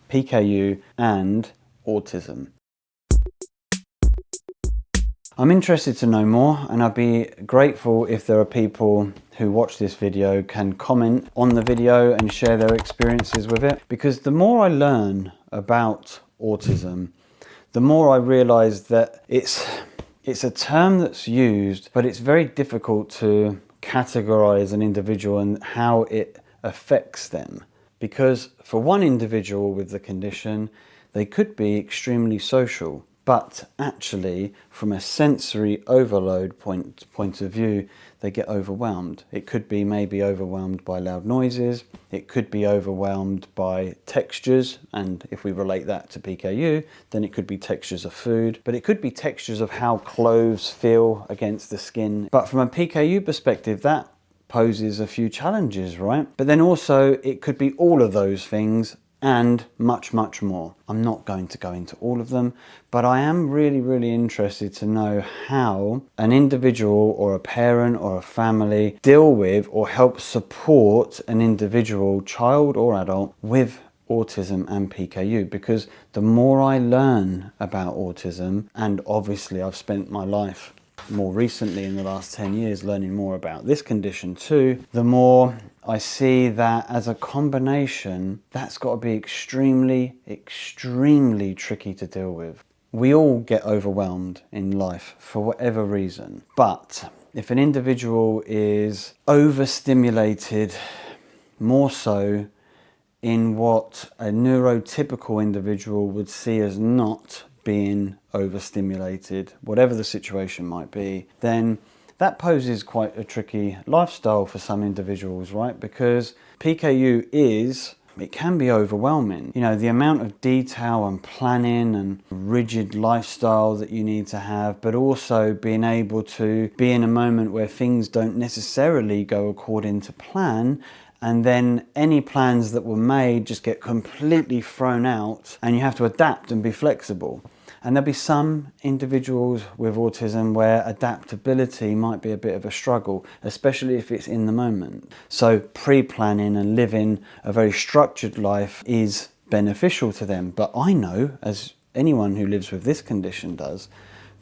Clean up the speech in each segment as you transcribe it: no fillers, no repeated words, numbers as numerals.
PKU and autism. I'm interested to know more, and I'd be grateful if there are people who watch this video can comment on the video and share their experiences with it, because the more I learn about autism, the more I realize that it's a term that's used, but it's very difficult to categorize an individual and how it affects them. Because for one individual with the condition, they could be extremely social, but actually from a sensory overload point of view, they get overwhelmed. It could be maybe overwhelmed by loud noises, it could be overwhelmed by textures, and if we relate that to PKU, then it could be textures of food, but it could be textures of how clothes feel against the skin. But from a PKU perspective, that poses a few challenges, right? But then also it could be all of those things and much, much more. I'm not going to go into all of them, but I am really interested to know how an individual or a parent or a family deal with or help support an individual, child or adult, with autism and PKU, because the more I learn about autism, and obviously I've spent my life more recently in the last 10 years learning more about this condition too, the more I see that as a combination, that's got to be extremely tricky to deal with. We all get overwhelmed in life for whatever reason, but if an individual is overstimulated, more so in what a neurotypical individual would see as not being overstimulated, whatever the situation might be, then that poses quite a tricky lifestyle for some individuals, right? Because PKU it can be overwhelming. You know, the amount of detail and planning and rigid lifestyle that you need to have, but also being able to be in a moment where things don't necessarily go according to plan, and then any plans that were made just get completely thrown out and you have to adapt and be flexible. And there'll be some individuals with autism where adaptability might be a bit of a struggle, especially if it's in the moment. So pre-planning and living a very structured life is beneficial to them. But I know, as anyone who lives with this condition does,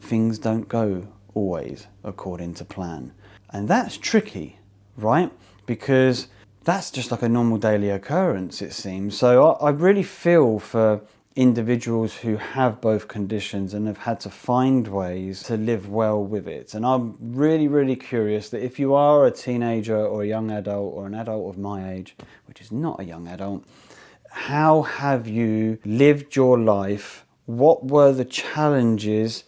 things don't go always according to plan. And that's tricky, right? Because that's just like a normal daily occurrence, it seems. So I really feel for individuals who have both conditions and have had to find ways to live well with it. And I'm really curious that if you are a teenager or a young adult or an adult of my age, which is not a young adult, how have you lived your life? What were the challenges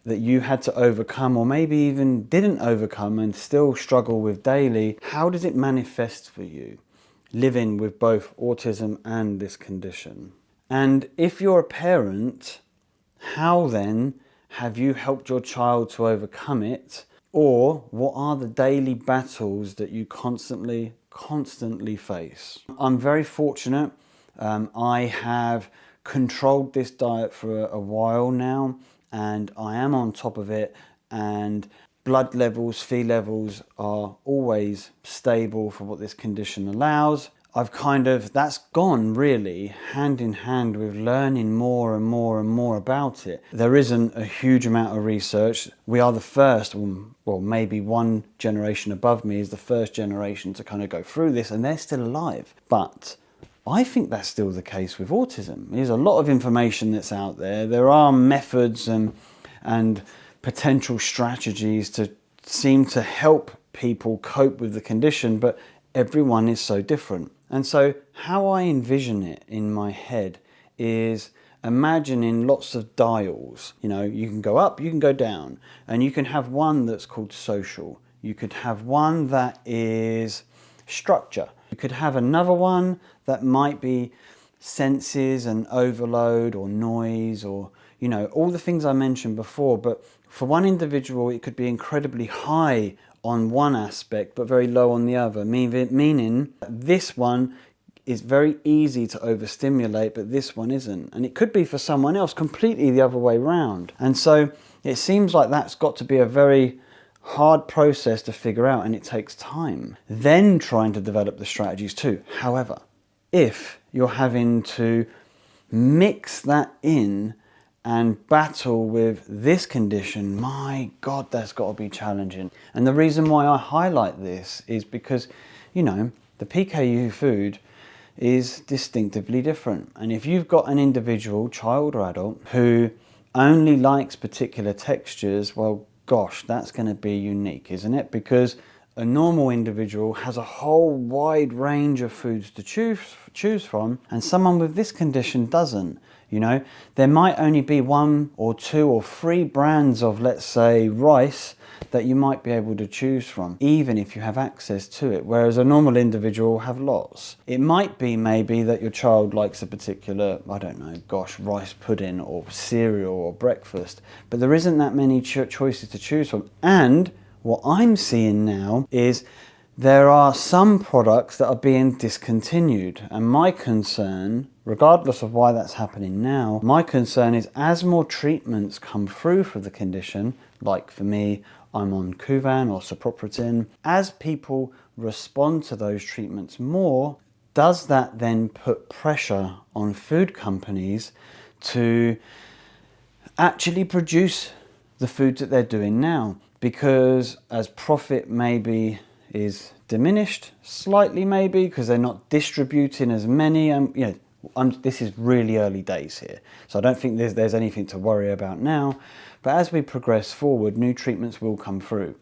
that you had to overcome, or maybe even didn't overcome and still struggle with daily? How does it manifest for you, living with both autism and this condition? And if you're a parent, how then have you helped your child to overcome it? Or what are the daily battles that you constantly face? I'm very fortunate. I have controlled this diet for a while now, and I am on top of it, and blood levels, Phe levels are always stable for what this condition allows. That's gone really hand in hand with learning more and more about it. There isn't a huge amount of research. We are the first, well, maybe one generation above me is the first generation to kind of go through this, and they're still alive. But I think that's still the case with autism. There's a lot of information that's out there. There are methods and potential strategies to seem to help people cope with the condition, but everyone is so different. And so how I envision it in my head is imagining lots of dials. You know, you can go up, you can go down, and you can have one that's called social. You could have one that is structure. You could have another one that might be senses and overload or noise, or, you know, all the things I mentioned before. But for one individual, it could be incredibly high on one aspect but very low on the other, meaning this one is very easy to overstimulate but this one isn't, and it could be for someone else completely the other way round. And so it seems like that's got to be a very hard process to figure out, and it takes time then trying to develop the strategies too. However, if you're having to mix that in and battle with this condition, my God, that's got to be challenging. And the reason why I highlight this is because, you know, the PKU food is distinctively different. And if you've got an individual, child or adult, who only likes particular textures, well, gosh, that's going to be unique, isn't it? Because a normal individual has a whole wide range of foods to choose from, and someone with this condition doesn't. You know, there might only be 1 or 2 or 3 brands of, let's say, rice that you might be able to choose from, even if you have access to it, whereas a normal individual will have lots. It might be maybe that your child likes a particular, I don't know, gosh, rice pudding or cereal or breakfast, but there isn't that many choices to choose from. And what I'm seeing now is there are some products that are being discontinued, and my concern, regardless of why that's happening now, my concern is as more treatments come through for the condition, like for me, I'm on Kuvan or ciprofloxacin, as people respond to those treatments more, does that then put pressure on food companies to actually produce the foods that they're doing now? Because as profit maybe is diminished slightly, maybe because they're not distributing as many, this is really early days here, so I don't think there's anything to worry about now. But as we progress forward, new treatments will come through.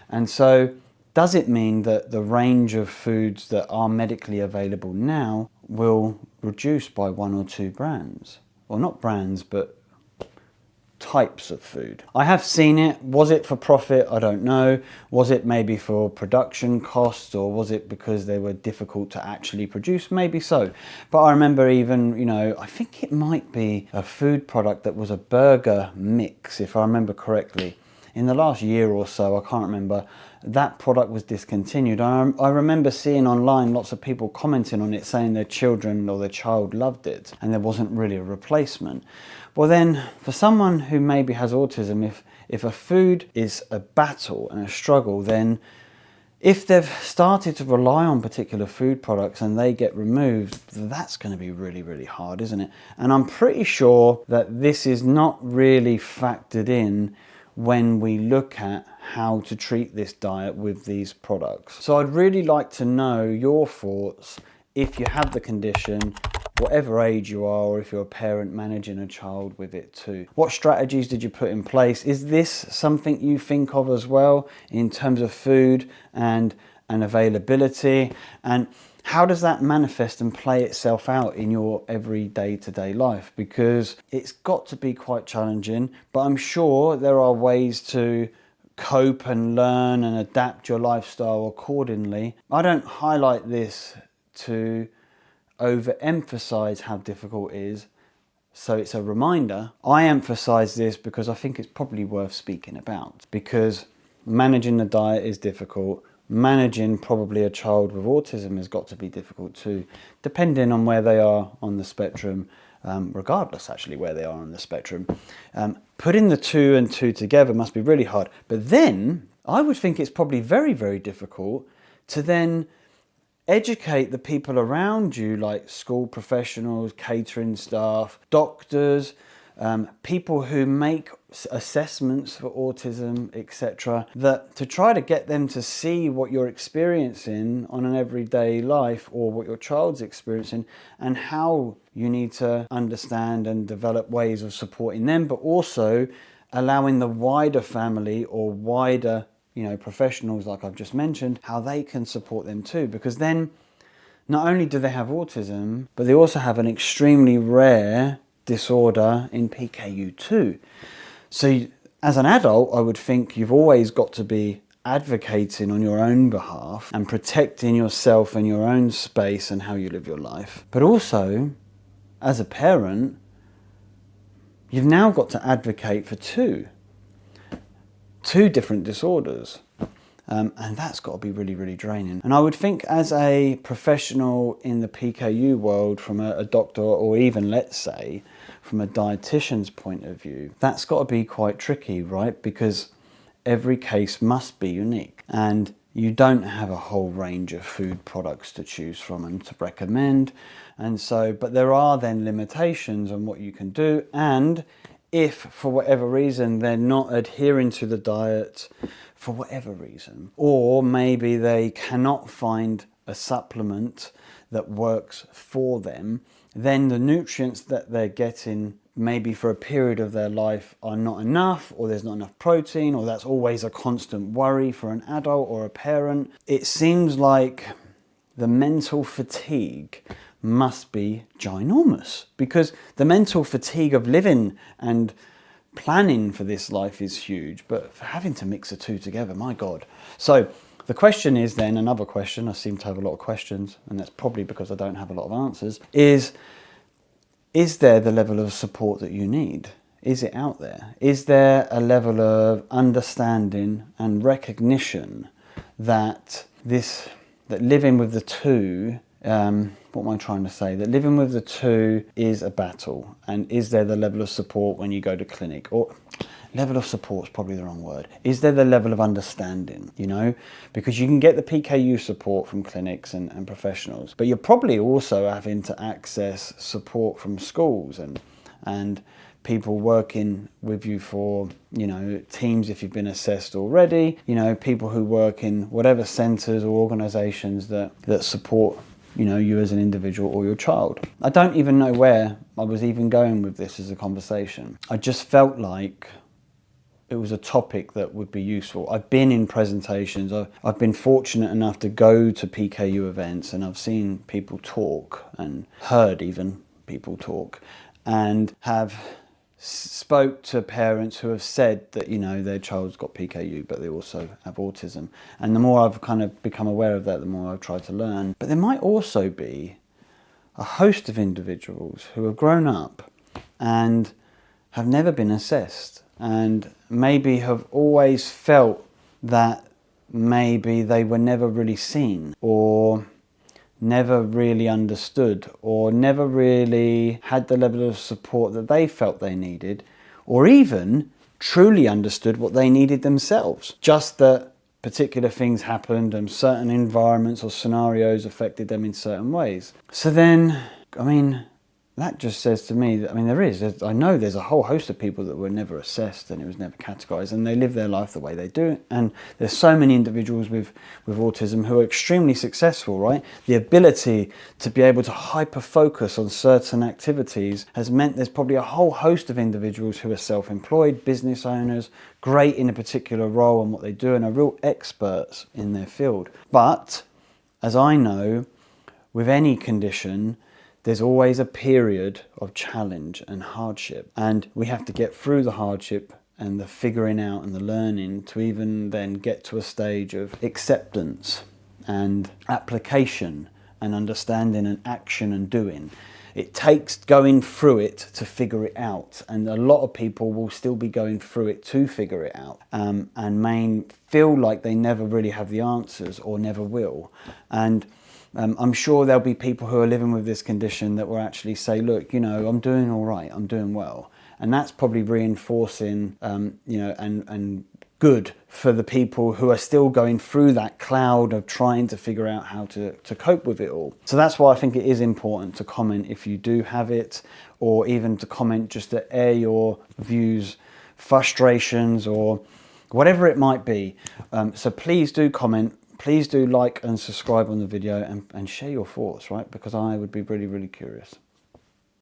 And so does it mean that the range of foods that are medically available now will reduce by 1 or 2 brands? Or not brands, but types of food. I have seen it. Was it for profit? I don't know. Was it maybe for production costs, or was it because they were difficult to actually produce? Maybe so. But I remember even, you know, I think it might be a food product that was a burger mix, if I remember correctly. In the last year or so, I can't remember, that product was discontinued. I remember seeing online lots of people commenting on it, saying their children or their child loved it, and there wasn't really a replacement. Well then, for someone who maybe has autism, if a food is a battle and a struggle, then if they've started to rely on particular food products and they get removed, that's going to be really, really hard, isn't it? And I'm pretty sure that this is not really factored in when we look at how to treat this diet with these products. So I'd really like to know your thoughts if you have the condition, whatever age you are, or if you're a parent managing a child with it too. What strategies did you put in place? Is this something you think of as well in terms of food and availability? And how does that manifest and play itself out in your everyday to-day life? Because it's got to be quite challenging, but I'm sure there are ways to cope and learn and adapt your lifestyle accordingly. I don't highlight this to overemphasize how difficult it is, so it's a reminder. I emphasize this because I think it's probably worth speaking about, because managing the diet is difficult. Managing probably a child with autism has got to be difficult too, depending on where they are on the spectrum, regardless actually where they are on the spectrum. Putting the 2 and 2 together must be really hard. But then I would think it's probably very, very difficult to then educate the people around you, like school professionals, catering staff, doctors, people who make assessments for autism, etc., that to try to get them to see what you're experiencing on an everyday life, or what your child's experiencing, and how you need to understand and develop ways of supporting them, but also allowing the wider family or wider, you know, professionals like I've just mentioned, how they can support them too. Because then not only do they have autism, but they also have an extremely rare disorder in PKU too. So as an adult, I would think you've always got to be advocating on your own behalf and protecting yourself and your own space and how you live your life. But also, as a parent, you've now got to advocate for two different disorders. And that's got to be really, really draining. And I would think as a professional in the PKU world, from a doctor, or even, let's say, from a dietitian's point of view, that's got to be quite tricky, right? Because every case must be unique. And you don't have a whole range of food products to choose from and to recommend. And so, but there are then limitations on what you can do. And if for whatever reason they're not adhering to the diet for whatever reason, or maybe they cannot find a supplement that works for them, then the nutrients that they're getting maybe for a period of their life are not enough, or there's not enough protein, or that's always a constant worry for an adult or a parent. It seems like the mental fatigue must be ginormous, because the mental fatigue of living and planning for this life is huge, but for having to mix the two together, my God. So the question is then, another question, I seem to have a lot of questions, and that's probably because I don't have a lot of answers, is there the level of support that you need? Is it out there? Is there a level of understanding and recognition that living with the two, what am I trying to say? That living with the two is a battle. And is there the level of support when you go to clinic? Or level of support is probably the wrong word. Is there the level of understanding, you know? Because you can get the PKU support from clinics and professionals, but you're probably also having to access support from schools and people working with you for, you know, teams if you've been assessed already, you know, people who work in whatever centres or organisations that support, you know, you as an individual or your child. I don't even know where I was even going with this as a conversation. I just felt like it was a topic that would be useful. I've been in presentations, I've been fortunate enough to go to PKU events, and I've seen people talk and heard even people talk, and have spoke to parents who have said that, you know, their child's got PKU, but they also have autism. And the more I've kind of become aware of that, the more I've tried to learn. But there might also be a host of individuals who have grown up and have never been assessed, and maybe have always felt that maybe they were never really seen, or never really understood, or never really had the level of support that they felt they needed, or even truly understood what they needed themselves. Just that particular things happened and certain environments or scenarios affected them in certain ways. So then, I mean, that just says to me that, I mean, I know there's a whole host of people that were never assessed and it was never categorised, and they live their life the way they do. And there's so many individuals with autism who are extremely successful, right? The ability to be able to hyper-focus on certain activities has meant there's probably a whole host of individuals who are self-employed, business owners, great in a particular role and what they do, and are real experts in their field. But, as I know, with any condition, there's always a period of challenge and hardship, and we have to get through the hardship and the figuring out and the learning to even then get to a stage of acceptance and application and understanding and action and doing. It takes going through it to figure it out, and a lot of people will still be going through it to figure it out, and may feel like they never really have the answers or never will. And I'm sure there'll be people who are living with this condition that will actually say, look, you know, I'm doing all right, I'm doing well. And that's probably reinforcing, you know, and good for the people who are still going through that cloud of trying to figure out how to cope with it all. So that's why I think it is important to comment if you do have it, or even to comment just to air your views, frustrations, or whatever it might be. So please do comment. Please do like and subscribe on the video, and share your thoughts, right? Because I would be really, really curious.